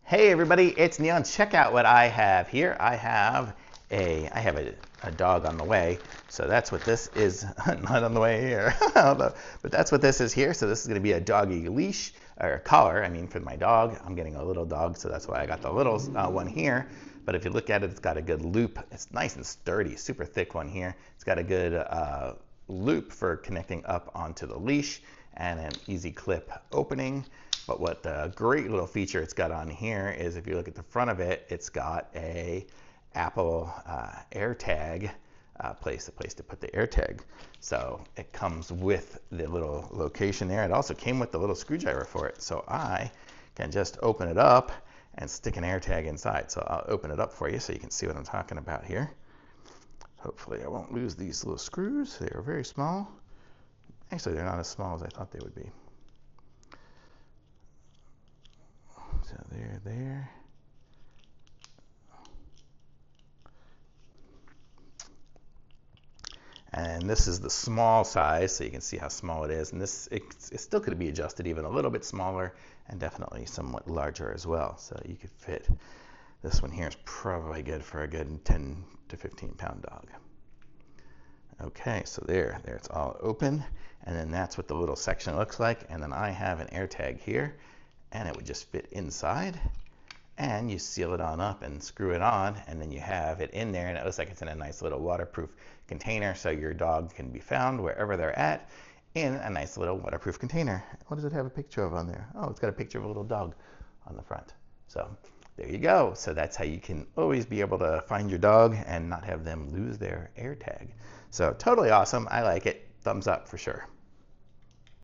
Hey everybody, it's Neil, and check out what I have here. I have a dog on the way, so that's what this is. Not on the way here, but that's what this is here. So this is going to be a doggy leash, or a collar, I mean, for my dog. I'm getting a little dog, so that's why I got the little one here. But if you look at it, it's got a good loop. It's nice and sturdy, super thick one here. It's got a good loop for connecting up onto the leash and an easy clip opening. But what the great little feature it's got on here is, if you look at the front of it, it's got a Apple Airtag place to put the Airtag. So it comes with the little location there. It also came with the little screwdriver for it. So I can just open it up and stick an Airtag inside. So I'll open it up for you so you can see what I'm talking about here. Hopefully I won't lose these little screws. They are very small. Actually, they're not as small as I thought they would be. So they're there. And this is the small size, so you can see how small it is. And this, it still could be adjusted even a little bit smaller, and definitely somewhat larger as well. So you could fit, this one here is probably good for a good 10 to 15 pound dog. Okay, so there it's all open. And then that's what the little section looks like. And then I have an Airtag here, and it would just fit inside, and you seal it on up and screw it on, and then you have it in there, and it looks like it's in a nice little waterproof container, so your dog can be found wherever they're at in a nice little waterproof container. What does it have a picture of on there? Oh, it's got a picture of a little dog on the front. So there you go. So that's how you can always be able to find your dog and not have them lose their Airtag. So totally awesome. I like it. Thumbs up for sure.